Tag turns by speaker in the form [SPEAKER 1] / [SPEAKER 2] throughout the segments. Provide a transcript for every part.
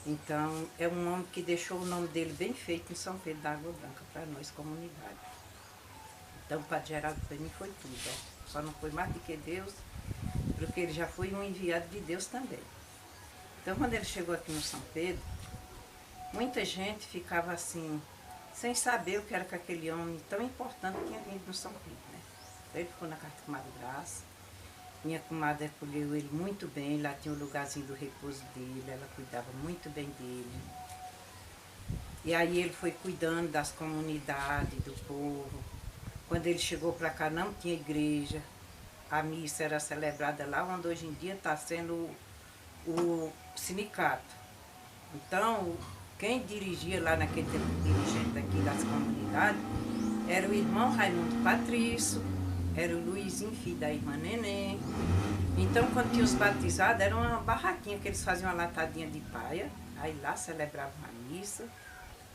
[SPEAKER 1] Então, é um homem que deixou o nome dele bem feito em São Pedro da Água Branca, para nós, comunidade. Então, o Padre Geraldo para mim foi tudo, ó. Só não foi mais do que Deus, porque ele já foi um enviado de Deus também. Então, quando ele chegou aqui no São Pedro, muita gente ficava assim, sem saber o que era que aquele homem tão importante tinha vindo no São Pedro, né? Então, ele ficou na casa da comadre Graça. Minha comadre acolheu ele muito bem, lá tinha o lugarzinho do repouso dele, ela cuidava muito bem dele. E aí ele foi cuidando das comunidades, do povo. Quando ele chegou para cá não tinha igreja, a missa era celebrada lá onde hoje em dia está sendo o sindicato. Então, quem dirigia lá naquele tempo, dirigente aqui das comunidades, era o irmão Raimundo Patrício, era o Luizinho, filho da irmã Neném. Então, quando tinha os batizados, era uma barraquinha que eles faziam uma latadinha de paia, aí lá celebravam a missa,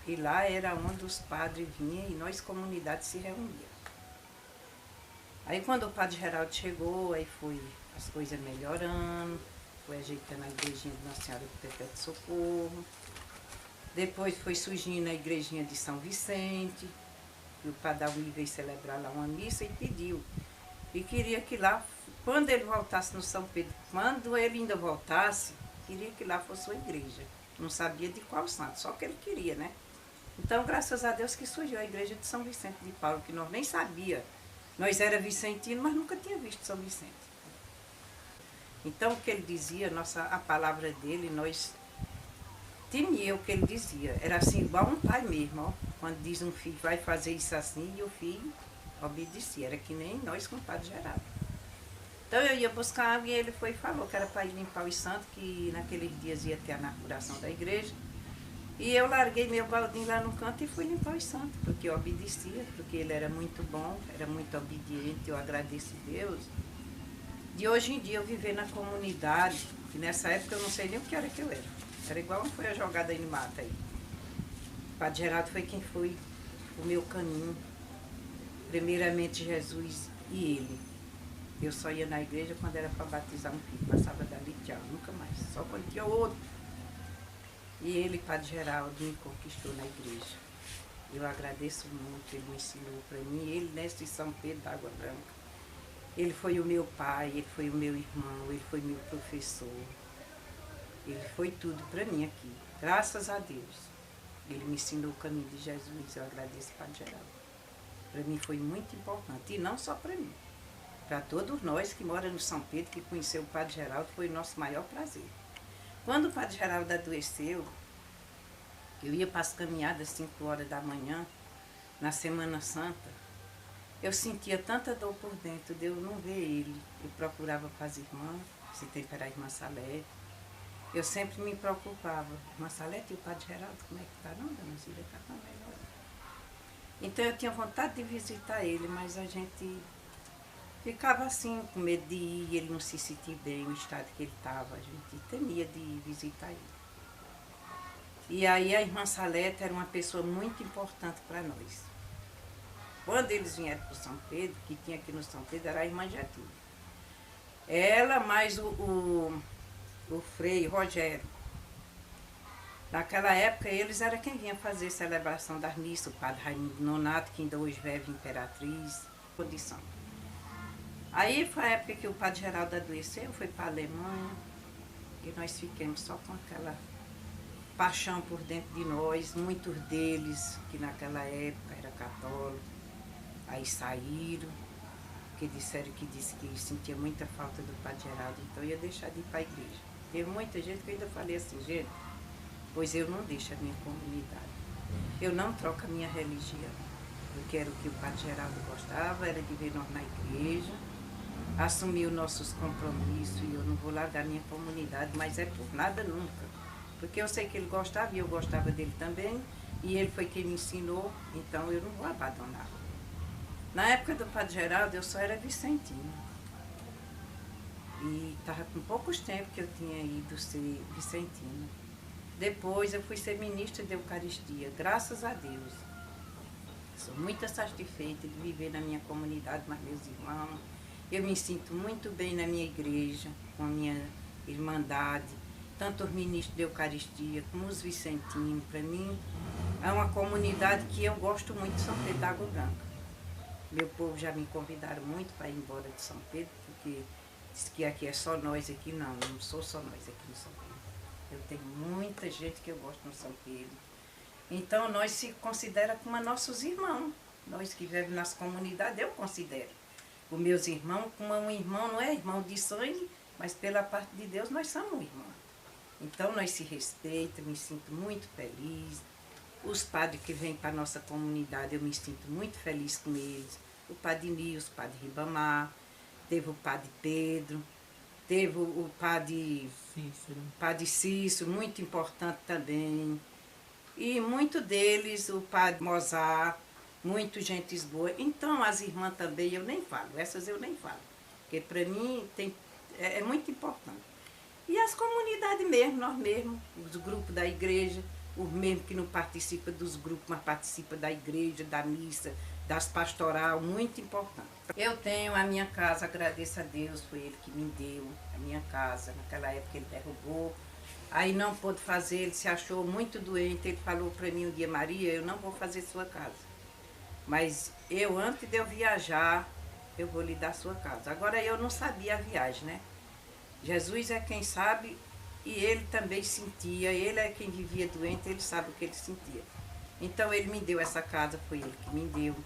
[SPEAKER 1] e lá era onde os padres vinham e nós, comunidades, se reuníamos. Aí, quando o Padre Geraldo chegou, aí foi as coisas melhorando, foi ajeitando a igrejinha de Nossa Senhora do Perpétuo Socorro. Depois foi surgindo a igrejinha de São Vicente, e o Padre Almir veio celebrar lá uma missa e pediu. E queria que lá, quando ele voltasse no São Pedro, quando ele ainda voltasse, queria que lá fosse uma igreja. Não sabia de qual santo, só que ele queria, né? Então, graças a Deus que surgiu a igreja de São Vicente de Paulo, que nós nem sabia. Nós era vicentino, mas nunca tinha visto São Vicente. Então, o que ele dizia, a palavra dele, nós temia o que ele dizia. Era assim, igual um pai mesmo, ó. Quando diz um filho, vai fazer isso assim, e o filho obedecia. Era que nem nós com o Padre Geraldo. Então eu ia buscar água e ele foi e falou que era para ir limpar os santos, que naqueles dias ia ter a inauguração da igreja. E eu larguei meu baldinho lá no canto e fui limpar os santos, porque eu obedecia, porque ele era muito bom, era muito obediente, eu agradeço a Deus. De hoje em dia eu viver na comunidade, que nessa época eu não sei nem o que era que eu era. Era igual foi a jogada aí no mato aí. O Padre Geraldo foi quem foi o meu caminho. Primeiramente Jesus e ele. Eu só ia na igreja quando era para batizar um filho, passava dali, tchau, nunca mais. Só quando tinha outro. E ele, Padre Geraldo, me conquistou na igreja. Eu agradeço muito, ele me ensinou para mim, ele nesse São Pedro da Água Branca. Ele foi o meu pai, ele foi o meu irmão, ele foi meu professor. Ele foi tudo para mim aqui, graças a Deus. Ele me ensinou o caminho de Jesus, eu agradeço, Padre Geraldo. Para mim foi muito importante, e não só para mim. Para todos nós que moramos no São Pedro, que conheceu o Padre Geraldo, foi o nosso maior prazer. Quando o Padre Geraldo adoeceu, eu ia para as caminhadas às 5 horas da manhã, na Semana Santa, eu sentia tanta dor por dentro de eu não ver ele. Eu procurava para as irmãs, se tem para a irmã Salete. Eu sempre me preocupava. Irmã Salete, e o Padre Geraldo, como é que está? Não, dona Zília, está tão melhor. Então eu tinha vontade de visitar ele, mas a gente ficava assim, com medo de ir, ele não se sentir bem, o estado que ele estava. A gente temia de visitar ele. E aí a irmã Salete era uma pessoa muito importante para nós. Quando eles vieram para o São Pedro, que tinha aqui no São Pedro, era a irmã Getúlio. Ela mais o Frei Rogério. Naquela época, eles eram quem vinha fazer celebração das missas, o Padre Raimundo Nonato, que ainda hoje vive Imperatriz, condição. Aí foi a época que o Padre Geraldo adoeceu, foi para a Alemanha, e nós ficamos só com aquela paixão por dentro de nós, muitos deles, que naquela época eram católicos, aí saíram, que disseram que sentia muita falta do Padre Geraldo, então eu ia deixar de ir para a igreja. Teve muita gente que eu ainda falei assim, gente, pois eu não deixo a minha comunidade, eu não troco a minha religião, porque era o que o Padre Geraldo gostava, era de ver nós na igreja, assumir os nossos compromissos, e eu não vou largar a minha comunidade, mas é por nada nunca. Porque eu sei que ele gostava e eu gostava dele também, e ele foi quem me ensinou, então eu não vou abandonar. Na época do Padre Geraldo, eu só era vicentina. E estava com poucos tempos que eu tinha ido ser vicentina. Depois eu fui ser ministra de Eucaristia, graças a Deus. Sou muito satisfeita de viver na minha comunidade, com meus irmãos. Eu me sinto muito bem na minha igreja, com a minha irmandade. tanto os ministros de Eucaristia como os vicentinos. Para mim, é uma comunidade que eu gosto muito de São Pedro da Água Branca. Meu povo já me convidaram muito para ir embora de São Pedro, porque diz que aqui é só nós aqui. Não, não sou só nós aqui no São Pedro. Eu tenho muita gente que eu gosto no São Pedro. Então, nós se considera como nossos irmãos. Nós que vivemos nas comunidades, eu considero. Os meus irmãos, como um irmão, não é irmão de sangue, mas pela parte de Deus nós somos irmãos. Então, nós se respeitamos, me sinto muito feliz. Os padres que vêm para a nossa comunidade, eu me sinto muito feliz com eles. O padre Nilson, o padre Ribamar, teve o padre Pedro, teve o padre Cícero, muito importante também. E muito deles, o padre Mozart, muito gente boa. Então, as irmãs também, eu nem falo, essas eu nem falo. Porque para mim é muito importante. E as comunidades mesmo, nós mesmos, os grupos da igreja, os mesmos que não participam dos grupos, mas participam da igreja, da missa, das pastoral, muito importante. Eu tenho a minha casa, agradeço a Deus, foi Ele que me deu a minha casa. Naquela época Ele derrubou, aí não pôde fazer, Ele se achou muito doente, Ele falou para mim um dia: Maria, eu não vou fazer sua casa, mas eu, antes de eu viajar, eu vou lhe dar sua casa. Agora, eu não sabia a viagem, né? Jesus é quem sabe, e Ele também sentia, Ele é quem vivia doente, Ele sabe o que Ele sentia. Então, Ele me deu essa casa, foi Ele que me deu.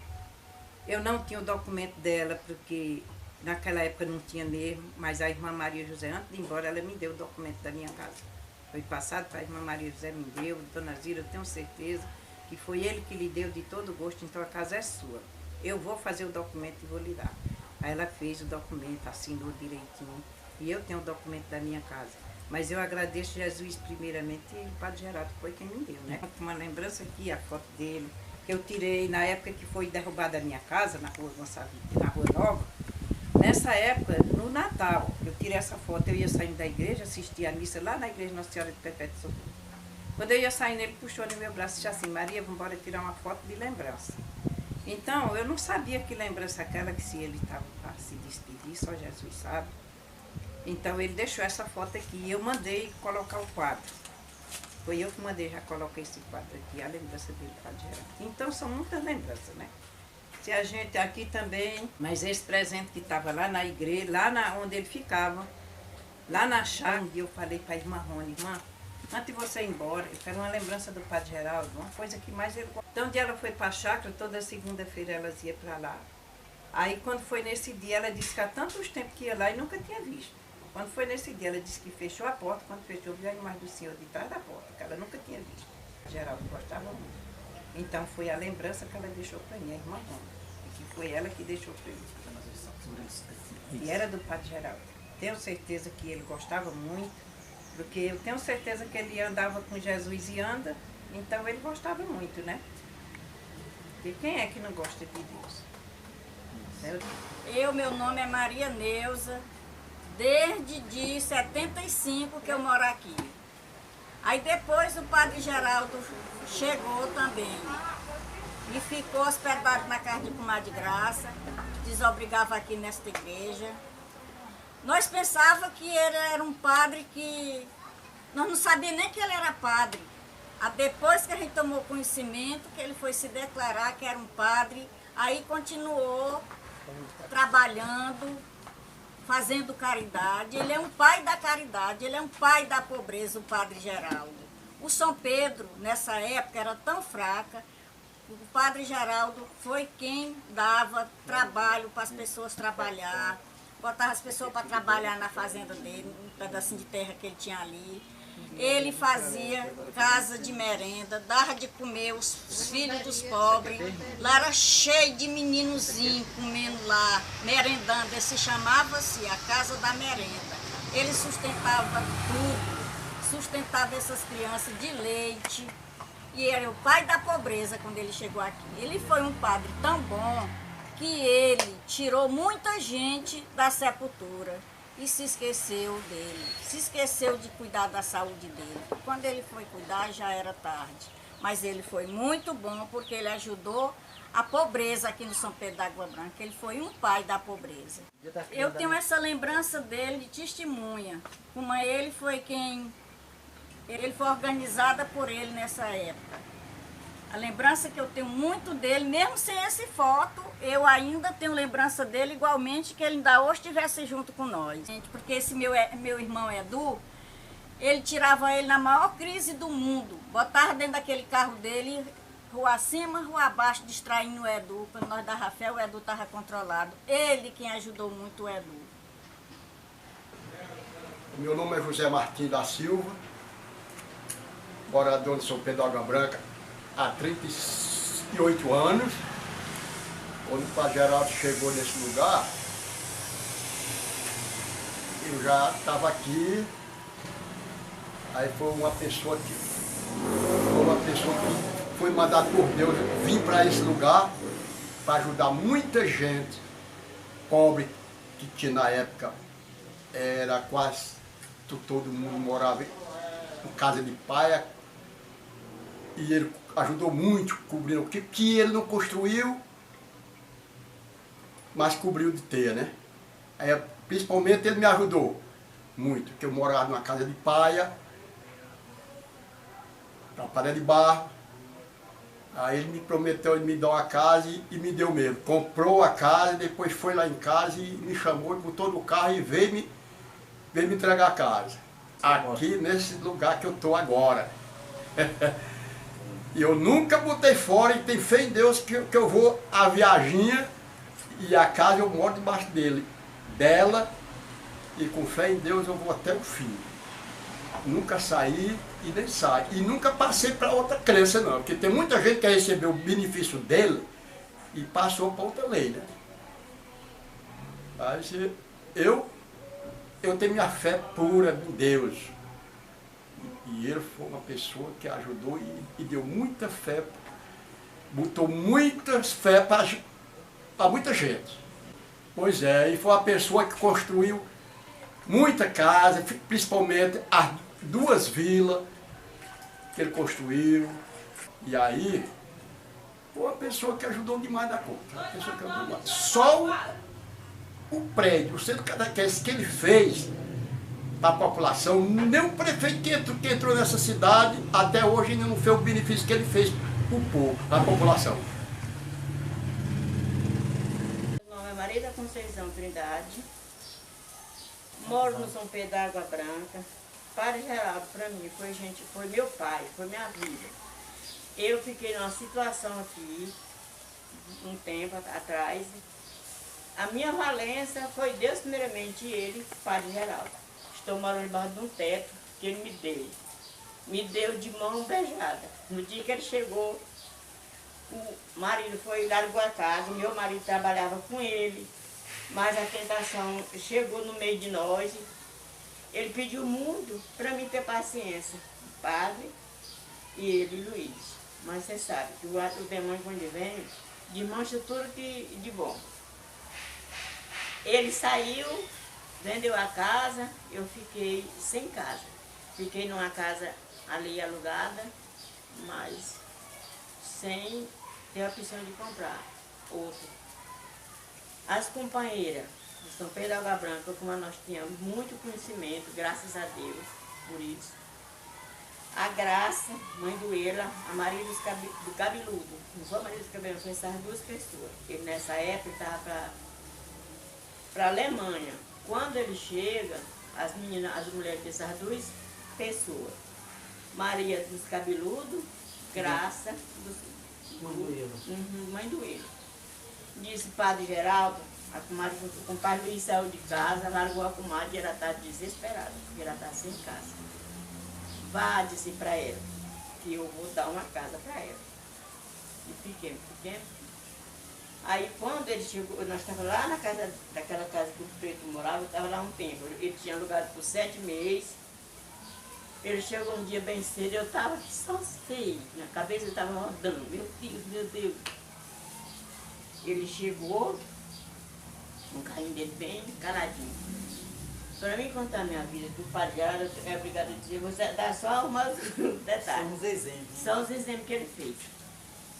[SPEAKER 1] Eu não tinha o documento dela, porque naquela época não tinha mesmo, mas a irmã Maria José, antes de ir embora, ela me deu o documento da minha casa. Foi passado para a irmã Maria José, me deu, Dona Zira, eu tenho certeza que foi Ele que lhe deu de todo gosto, então a casa é sua. Eu vou fazer o documento e vou lhe dar. Aí ela fez o documento, assinou direitinho, e eu tenho o documento da minha casa. Mas eu agradeço Jesus primeiramente, e o Padre Geraldo foi quem me deu, né? Uma lembrança aqui, a foto dele, que eu tirei na época que foi derrubada a minha casa, na rua Gonçalves, na Rua Nova. Nessa época, no Natal, eu tirei essa foto, eu ia saindo da igreja, assistia a missa lá na igreja Nossa Senhora de Perpétuo Socorro. Quando eu ia saindo, ele puxou no meu braço e disse assim: Maria, vamos embora tirar uma foto de lembrança. Então, eu não sabia que lembrança aquela, que se ele estava para se despedir, só Jesus sabe. Então, ele deixou essa foto aqui e eu mandei colocar o quadro. Foi eu que mandei, já coloquei esse quadro aqui, a lembrança dele, Padre Geraldo. Então, são muitas lembranças, né? Se a gente aqui também, mas esse presente que estava lá na igreja, onde ele ficava, lá na chácara, eu falei para a irmã Rony: irmã, antes de você ir embora, eu quero uma lembrança do Padre Geraldo, uma coisa que mais ele gosta. Então, um dia ela foi para a chácara, toda segunda-feira elas iam para lá. Aí, quando foi nesse dia, ela disse que há tantos tempos que ia lá e nunca tinha visto. Quando foi nesse dia, ela disse que fechou a porta, quando fechou, viu a imagem do Senhor de trás da porta, que ela nunca tinha visto. O Geraldo gostava muito. Então, foi a lembrança que ela deixou para mim, a irmã Rona, que foi ela que deixou para mim. E era do Padre Geraldo. Tenho certeza que ele gostava muito, porque eu tenho certeza que ele andava com Jesus e anda, então ele gostava muito, né? E quem é que não gosta de Deus?
[SPEAKER 2] Meu nome é Maria Neuza, desde de 75 que eu moro aqui. Aí depois o Padre Geraldo chegou também e ficou hospedado na casa de Comadre Graça, desobrigava aqui nesta igreja. Nós pensávamos que ele era um padre que... Nós não sabíamos nem que ele era padre. Depois que a gente tomou conhecimento, que ele foi se declarar que era um padre, aí continuou trabalhando, fazendo caridade. Ele é um pai da caridade, ele é um pai da pobreza, o Padre Geraldo. O São Pedro, nessa época, era tão fraca, o Padre Geraldo foi quem dava trabalho para as pessoas trabalhar, botava as pessoas para trabalhar na fazenda dele, um pedacinho de terra que ele tinha ali. Ele fazia casa de merenda, dava de comer os filhos dos pobres. Lá era cheio de meninozinhos comendo lá, merendando. Esse chamava-se a Casa da Merenda. Ele sustentava tudo, sustentava essas crianças de leite. E era o pai da pobreza quando ele chegou aqui. Ele foi um padre tão bom que ele tirou muita gente da sepultura e se esqueceu dele, se esqueceu de cuidar da saúde dele. Quando ele foi cuidar, já era tarde. Mas ele foi muito bom porque ele ajudou a pobreza aqui no São Pedro da Água Branca. Ele foi um pai da pobreza. Eu tenho essa lembrança dele de testemunha. Como ele foi quem Ele foi organizada por ele nessa época. A lembrança que eu tenho muito dele, mesmo sem essa foto, eu ainda tenho lembrança dele igualmente que ele ainda hoje estivesse junto com nós. Porque esse meu irmão Edu, ele tirava ele na maior crise do mundo, botava dentro daquele carro dele, rua acima, rua abaixo, distraindo o Edu. Quando nós dava fé, o Edu estava controlado. Ele quem ajudou muito o Edu.
[SPEAKER 3] Meu nome é José Martins da Silva, morador de São Pedro Água Branca há 38 anos. Quando o Padre Geraldo chegou nesse lugar, eu já estava aqui. Aí foi uma pessoa que foi mandada por Deus vir para esse lugar para ajudar muita gente pobre que tinha na época. Era quase todo mundo morava em casa de paia. E ele ajudou muito, cobrindo o que ele não construiu, mas cobriu de teia, né? Aí, principalmente ele me ajudou muito, porque eu morava numa casa de paia, uma parede de barro. Aí ele me prometeu de me dar uma casa e me deu mesmo. Comprou a casa, depois foi lá em casa e me chamou, botou no carro e veio me entregar a casa. Aqui nesse lugar que eu estou agora. E eu nunca botei fora e tenho fé em Deus que eu vou a viaginha e a casa eu moro debaixo dela, e com fé em Deus eu vou até o fim. Nunca saí e nem saio. E nunca passei para outra crença não, porque tem muita gente que recebeu o benefício dele e passou para outra lei, né? Mas eu tenho minha fé pura em Deus. E ele foi uma pessoa que ajudou e deu muita fé, botou muitas fé para muita gente. Pois é, e foi uma pessoa que construiu muita casa, principalmente as 2 vilas que ele construiu. E aí, foi uma pessoa que ajudou demais da conta. Uma pessoa que ajudou demais. Só o prédio, o centro catequese que ele fez para a população, nem o prefeito que entrou nessa cidade, até hoje ainda não fez o benefício que ele fez para o povo, para a população.
[SPEAKER 4] Meu nome é Maria da Conceição Trindade, moro no São Pedro da Água Branca. Padre Geraldo, para mim, foi meu pai, foi minha vida. Eu fiquei numa situação aqui, um tempo atrás. A minha valência foi Deus primeiramente e ele, Padre Geraldo. Estou morando debaixo de um teto que ele me deu. Me deu de mão beijada. No dia que ele chegou, o marido foi largou a casa, meu marido trabalhava com ele, mas a tentação chegou no meio de nós. Ele pediu muito para mim ter paciência, o padre e ele, Luiz. Mas você sabe que o demônio, quando vem, desmancha tudo de bom. Ele saiu, vendeu a casa, eu fiquei sem casa. Fiquei numa casa ali alugada, mas sem ter a opção de comprar outra. As companheiras de São Pedro da Água Branca, como nós tínhamos muito conhecimento, graças a Deus, por isso. A Graça, mãe do Ela, a Maria do Cabeludo. Não foi a Maria do Cabeludo, foi essas 2 pessoas. Ele nessa época estava para a Alemanha. Quando ele chega, as mulheres dessas 2 pessoas, Maria dos Cabeludos, Graça, mãe do Ela. Disse Padre Geraldo, a comadre, o compadre Luiz saiu de casa, largou a comadre e ela está desesperada, porque ela está sem casa. Vá, disse para ela, que eu vou dar uma casa para ela. E fiquemos. Aí quando ele chegou, nós estávamos lá na casa, daquela casa que o preto morava, eu estava lá um tempo. Ele tinha alugado por 7 meses. Ele chegou um dia bem cedo, eu estava só feio, minha cabeça estava rodando, meu Deus. Ele chegou, um carrinho dele bem caladinho. Para mim contar a minha vida, que o Padre Geraldo é obrigado a dizer, você dá só umas detalhes.
[SPEAKER 5] São os exemplos.
[SPEAKER 4] São os exemplos que ele fez.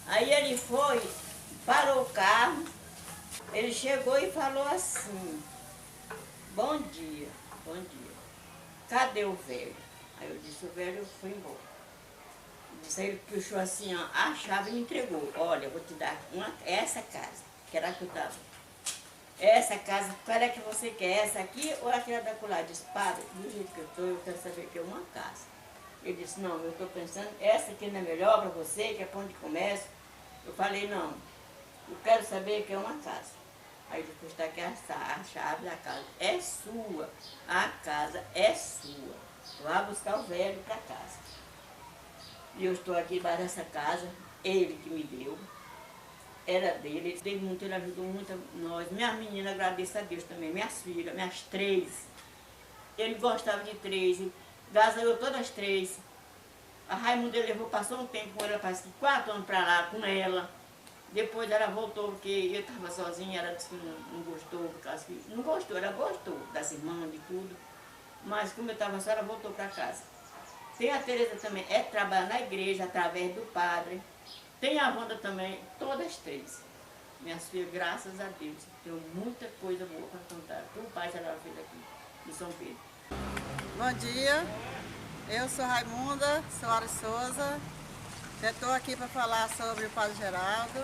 [SPEAKER 4] Aí ele foi, parou o carro, ele chegou e falou assim, bom dia, cadê o velho? Aí eu disse, o velho foi embora. Disse, aí ele puxou assim, ó, a chave e me entregou. Olha, eu vou te dar essa casa, que era a que eu estava. Essa casa, qual é que você quer? Essa aqui ou aquela da colar? Eu disse, padre, do jeito que eu quero saber que é uma casa. Ele disse, não, eu estou pensando, essa aqui não é melhor para você, que é pão de comércio. Eu falei, não, eu quero saber que é uma casa. Aí depois está aqui a chave da casa. É sua, a casa é sua. Vá buscar o velho para casa. E eu estou aqui embaixo dessa casa, ele que me deu. Era dele, ele deu muito, ele ajudou muito a nós. Minhas meninas, agradeço a Deus também, minhas filhas, minhas 3. Ele gostava de 3, gasolou todas as 3. A Raimunda ele levou, passou um tempo com ela, parece que 4 anos para lá com ela. Depois ela voltou, porque eu estava sozinha, ela disse que não gostou, por causa que, não gostou, ela gostou das irmãs, de tudo. Mas como eu estava só, ela voltou para casa. Tem a Tereza também, trabalha na igreja através do padre. Tem a Wanda também, todas 3. Minhas filhas, graças a Deus, tenho muita coisa boa para contar. O pai já fez aqui, de São Pedro.
[SPEAKER 5] Bom dia, eu sou Raimunda Soares Souza. Estou aqui para falar sobre o Padre Geraldo.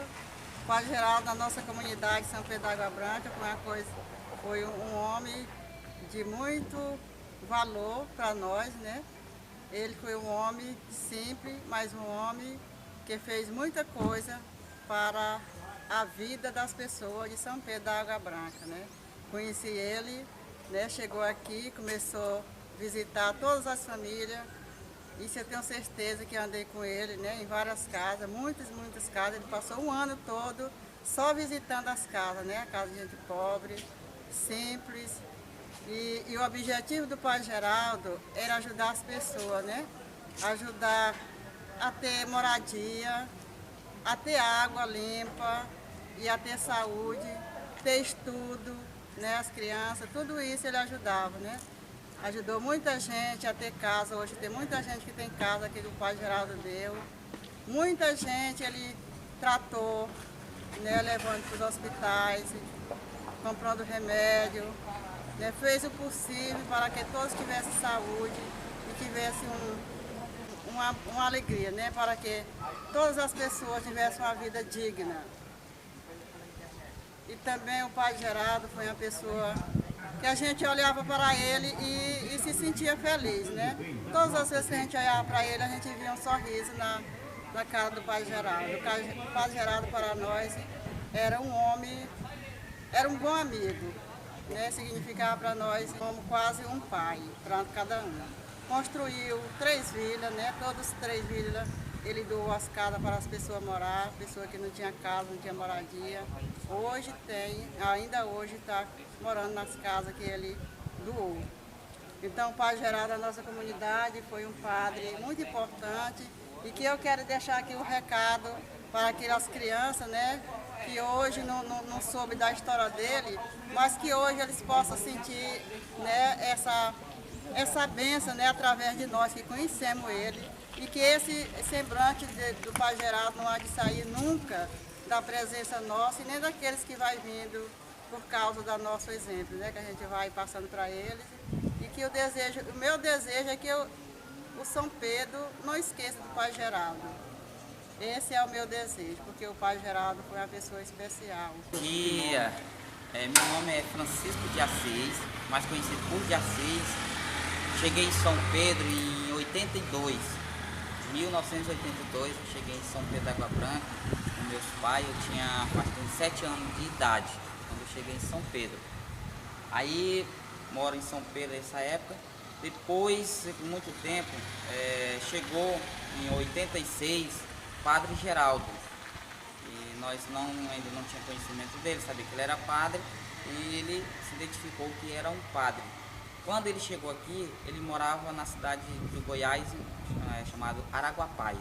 [SPEAKER 5] O Padre Geraldo, na nossa comunidade São Pedro da Água Branca, foi um homem de muito valor para nós, né? Ele foi um homem simples, mas um homem que fez muita coisa para a vida das pessoas de São Pedro da Água Branca, né? Conheci ele, né? Chegou aqui, começou a visitar todas as famílias. Isso eu tenho certeza que andei com ele, né? Em várias casas, muitas casas. Ele passou um ano todo só visitando as casas, né? A casa de gente pobre, simples. E o objetivo do Padre Geraldo era ajudar as pessoas, né? Ajudar a ter moradia, a ter água limpa e a ter saúde, ter estudo, né? As crianças, tudo isso ele ajudava, né? Ajudou muita gente a ter casa, hoje tem muita gente que tem casa que o Padre Geraldo deu. Muita gente ele tratou, né? Levando para os hospitais, comprando remédio, né? Fez o possível para que todos tivessem saúde e tivessem uma alegria, né? Para que todas as pessoas tivessem uma vida digna. E também o Padre Geraldo foi uma pessoa que a gente olhava para ele e se sentia feliz, né? Todas as vezes que a gente olhava para ele, a gente via um sorriso na cara do Padre Geraldo. O Padre Geraldo para nós era um homem, era um bom amigo, né? Significava para nós como quase um pai para cada um. Construiu 3 vilas, né? Todas as 3 vilas ele doou as casas para as pessoas morar, pessoas que não tinham casa, não tinham moradia. Hoje tem, ainda hoje está morando nas casas que ele doou. Então o Padre Geraldo da nossa comunidade foi um padre muito importante e que eu quero deixar aqui um recado para aquelas crianças, né? Que hoje não soube da história dele, mas que hoje eles possam sentir, né, essa bênção, né, através de nós que conhecemos ele, e que esse semblante do Padre Geraldo não há de sair nunca da presença nossa e nem daqueles que vai vindo por causa do nosso exemplo, né, que a gente vai passando para eles, e que o meu desejo é que o São Pedro não esqueça do Padre Geraldo. Esse é o meu desejo, porque o Padre Geraldo foi uma pessoa especial.
[SPEAKER 6] Meu nome é Francisco de Assis, mais conhecido por de Assis. Cheguei em São Pedro em 1982, eu cheguei em São Pedro da Água Branca com meus pais. Eu tinha bastante 7 anos de idade quando eu cheguei em São Pedro. Aí moro em São Pedro nessa época. Depois, por muito tempo, chegou em 86 Padre Geraldo. E nós ainda não tinha conhecimento dele, sabia que ele era padre, e ele se identificou que era um padre. Quando ele chegou aqui, ele morava na cidade de Goiás, chamado Araguapaz.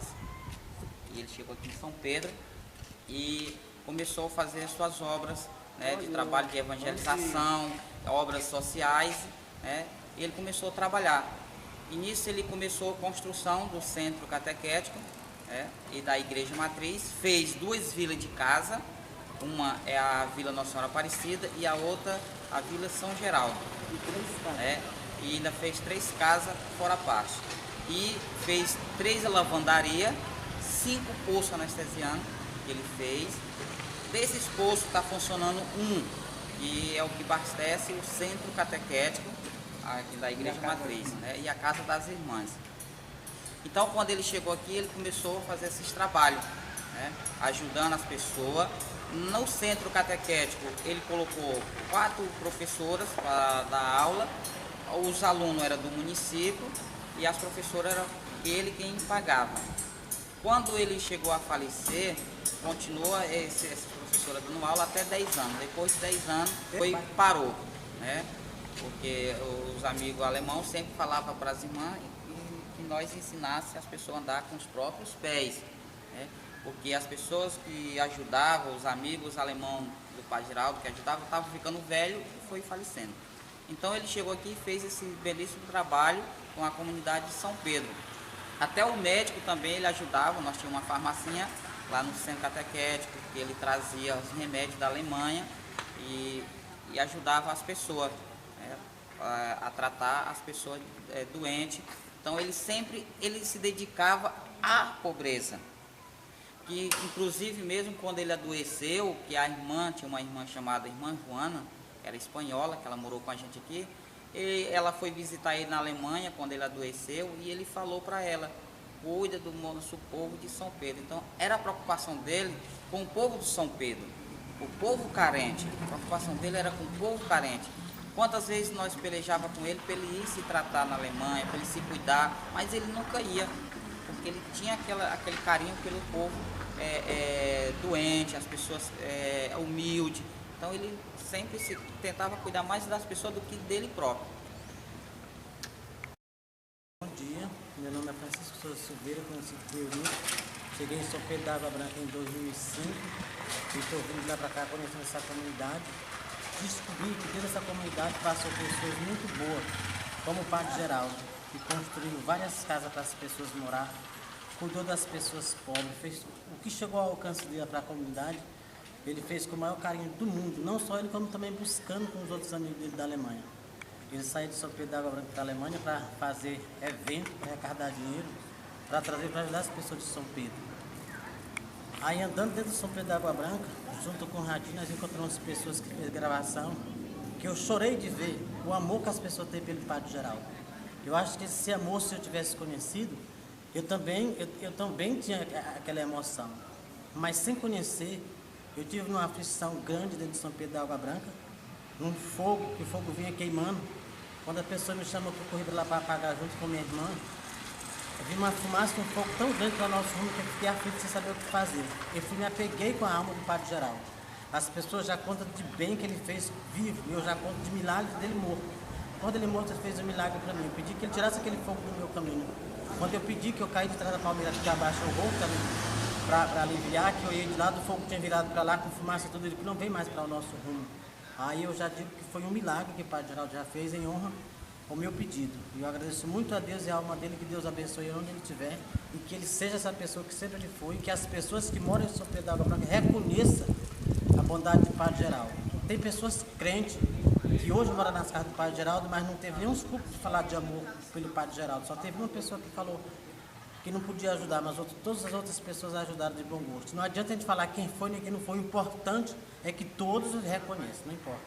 [SPEAKER 6] E ele chegou aqui em São Pedro e começou a fazer suas obras, né, de trabalho de evangelização, obras sociais, né, e ele começou a trabalhar. E nisso ele começou a construção do centro catequético, e da igreja matriz, fez 2 vilas de casa, uma é a Vila Nossa Senhora Aparecida e a outra a Vila São Geraldo. E ainda fez 3 casas fora a parte. e fez 3 lavandarias, 5 poços anestesianos que ele fez. Desses poços está funcionando um, que é o que abastece o centro catequético aqui da Igreja Matriz, né? E a Casa das Irmãs. Então, quando ele chegou aqui, ele começou a fazer esses trabalhos, né? Ajudando as pessoas. No centro catequético, ele colocou 4 professoras para dar aula. Os alunos eram do município e as professoras eram ele quem pagava. Quando ele chegou a falecer, continua essa professora dando aula até 10 anos. Depois de 10 anos, parou, né? Porque os amigos alemãos sempre falavam para as irmãs que nós ensinássemos as pessoas a andar com os próprios pés, né? Porque as pessoas que ajudavam, os amigos alemãos do Padre Geraldo que ajudavam, estavam ficando velho e foi falecendo. Então ele chegou aqui e fez esse belíssimo trabalho com a comunidade de São Pedro. Até o médico também ele ajudava, nós tínhamos uma farmacinha lá no centro catequético, que ele trazia os remédios da Alemanha e ajudava as pessoas, né, a tratar as pessoas doentes. Então ele se dedicava à pobreza. Que inclusive mesmo quando ele adoeceu, que a irmã, tinha uma irmã chamada Irmã Joana, era espanhola, que ela morou com a gente aqui, ela foi visitar ele na Alemanha quando ele adoeceu e ele falou para ela: cuida do nosso povo de São Pedro. Então era a preocupação dele com o povo de São Pedro, o povo carente. A preocupação dele era com o povo carente. Quantas vezes nós pelejava com ele para ele ir se tratar na Alemanha, para ele se cuidar, mas ele nunca ia, porque ele tinha aquele carinho pelo povo doente, as pessoas humildes. Então ele sempre tentava cuidar mais das pessoas do que dele próprio.
[SPEAKER 7] Bom dia, meu nome é Francisco Souza Silveira, conhecido por Eurinho. Cheguei em São Pedro da Água Branca em 2005 e estou vindo de lá para cá conhecendo essa comunidade. Descobri que dentro dessa comunidade passou pessoas muito boas, como o Padre Geraldo, que construiu várias casas para as pessoas morar, cuidou das pessoas pobres, fez o que chegou ao alcance dele para a comunidade. Ele fez com o maior carinho do mundo, não só ele, como também buscando com os outros amigos dele da Alemanha. Ele saiu de São Pedro da Água Branca para a Alemanha para fazer evento, para arrecadar dinheiro, para trazer para ajudar as pessoas de São Pedro. Aí andando dentro de São Pedro da Água Branca, junto com o Radinho, nós encontramos pessoas que fez gravação, que eu chorei de ver o amor que as pessoas têm pelo Padre Geraldo. Eu acho que esse amor, se eu tivesse conhecido, eu também tinha aquela emoção, mas sem conhecer. Eu tive uma aflição grande dentro de São Pedro da Água Branca, num fogo, que o fogo vinha queimando. Quando a pessoa me chamou para correr para lá para apagar junto com minha irmã, eu vi uma fumaça, um fogo tão grande para o nosso rumo que eu fiquei aflito sem saber o que fazer. Eu me apeguei com a alma do Padre Geraldo. As pessoas já contam de bem que ele fez vivo, e eu já conto de milagres dele morto. Quando ele morto, ele fez um milagre para mim. Eu pedi que ele tirasse aquele fogo do meu caminho. Quando eu pedi que eu caí de trás da palmeira que abaixou o rosto também, para aliviar, que eu ia de lá, o fogo tinha virado para lá com fumaça e tudo, ele que não vem mais para o nosso rumo. Aí eu já digo que foi um milagre que o Padre Geraldo já fez em honra ao meu pedido. E eu agradeço muito a Deus e a alma dele, que Deus abençoe onde ele estiver e que ele seja essa pessoa que sempre ele foi, e que as pessoas que moram em São Pedro da Água Branca reconheçam a bondade do Padre Geraldo. Tem pessoas crentes que hoje moram nas casas do Padre Geraldo, mas não teve nenhum escrúpulo de falar de amor pelo Padre Geraldo. Só teve uma pessoa que falou que não podia ajudar, mas todas as outras pessoas ajudaram de bom gosto. Não adianta a gente falar quem foi nem quem não foi. O importante é que todos reconheçam, não importa.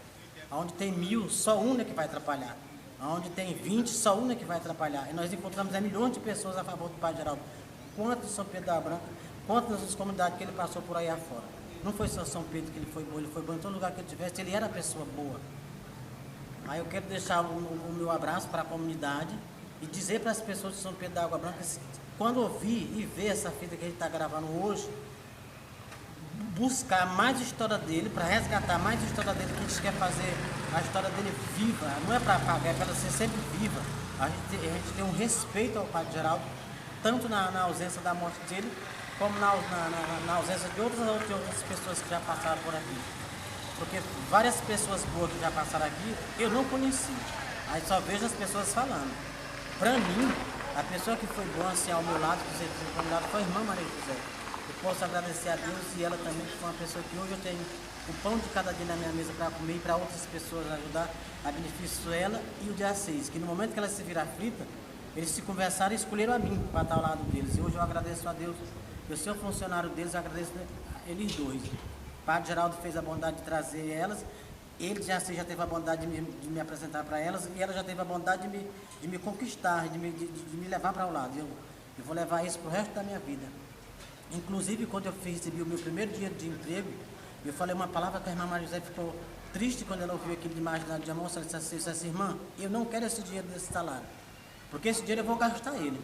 [SPEAKER 7] Onde tem 1000, só um é que vai atrapalhar. Onde tem 20, só um é que vai atrapalhar. E nós encontramos milhões de pessoas a favor do Padre Geraldo. Quanto de São Pedro da Água Branca, quanto das outras comunidades que ele passou por aí afora. Não foi só São Pedro que ele foi bom, ele foi bom em todo lugar que ele tivesse, ele era pessoa boa. Aí eu quero deixar o meu abraço para a comunidade e dizer para as pessoas de São Pedro da Água Branca, quando ouvir e ver essa fita que a gente está gravando hoje, buscar mais história dele, para resgatar mais história dele, que a gente quer fazer a história dele viva. Não é para apagar, é para ela ser sempre viva. A gente tem um respeito ao Padre Geraldo, tanto na ausência da morte dele, como na ausência de outras pessoas que já passaram por aqui. Porque várias pessoas boas que já passaram aqui, eu não conheci. Aí só vejo as pessoas falando. Para mim, a pessoa que foi boa assim ao meu lado, que você foi convidado, foi a irmã Maria José. Eu posso agradecer a Deus e ela também, que foi uma pessoa que hoje eu tenho o pão de cada dia na minha mesa para comer e para outras pessoas ajudar, a benefício ela e o dia 6, que no momento que ela se virar frita, Eles se conversaram e escolheram a mim para estar ao lado deles. E hoje eu agradeço a Deus. Eu sou funcionário deles, eu agradeço a eles dois. O Padre Geraldo fez a bondade de trazer elas. Ele já teve a bondade de me apresentar para elas. E ela já teve a bondade de me conquistar, de me levar para o lado. Eu vou levar isso para o resto da minha vida. Inclusive, quando eu recebi o meu primeiro dia de emprego, eu falei uma palavra que a irmã Maria José ficou triste quando ela ouviu aquilo de imaginário de almoço. Ela disse assim, irmã, eu não quero esse dinheiro desse salário, porque esse dinheiro eu vou gastar ele.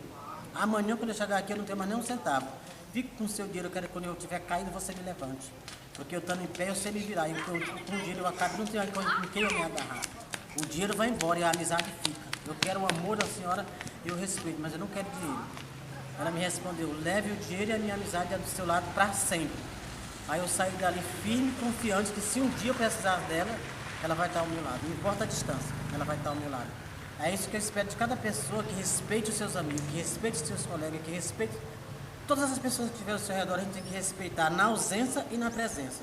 [SPEAKER 7] Amanhã, quando eu chegar aqui, eu não tenho mais nem um centavo. Fique com o seu dinheiro, eu quero que quando eu tiver caído, você me levante. Porque eu estando em pé, eu sei me virar. Com o dinheiro eu acabo, não tenho com quem eu me agarrar. O dinheiro vai embora e a amizade fica. Eu quero o amor da senhora e o respeito, mas eu não quero dinheiro. Ela me respondeu, leve o dinheiro e a minha amizade é do seu lado para sempre. Aí eu saí dali firme e confiante que se um dia eu precisar dela, ela vai estar ao meu lado. Não importa a distância, ela vai estar ao meu lado. É isso que eu espero de cada pessoa, que respeite os seus amigos, que respeite os seus colegas, que respeite todas as pessoas que estiverem ao seu redor. A gente tem que respeitar na ausência e na presença.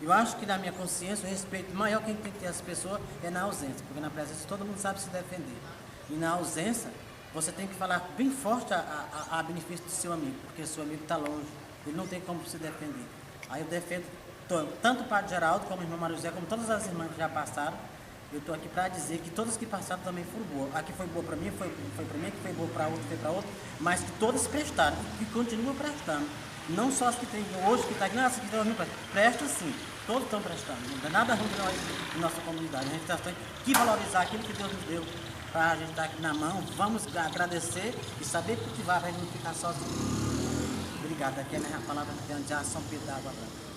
[SPEAKER 7] Eu acho que na minha consciência o respeito maior que a gente tem que ter as pessoas é na ausência, porque na presença todo mundo sabe se defender. E na ausência, você tem que falar bem forte a benefício do seu amigo, porque o seu amigo está longe, ele não tem como se defender. Aí eu defendo tanto o Padre Geraldo, como a irmã Maria José, como todas as irmãs que já passaram. Eu estou aqui para dizer que todas que passaram também foram boas. A que foi boa para mim, foi para mim, que foi boa para outro, foi para outro, mas que todas prestaram e continuam prestando. Não só as que tem hoje, que está aqui, não, as que não presta sim, todos estão prestando. Não dá nada ruim de nós, em nossa comunidade. A gente tem que valorizar aquilo que Deus nos deu para a gente estar aqui na mão. Vamos agradecer e saber cultivar para a gente não ficar sozinho. Obrigado. Aqui é a minha palavra de São Pedro da Água Branca.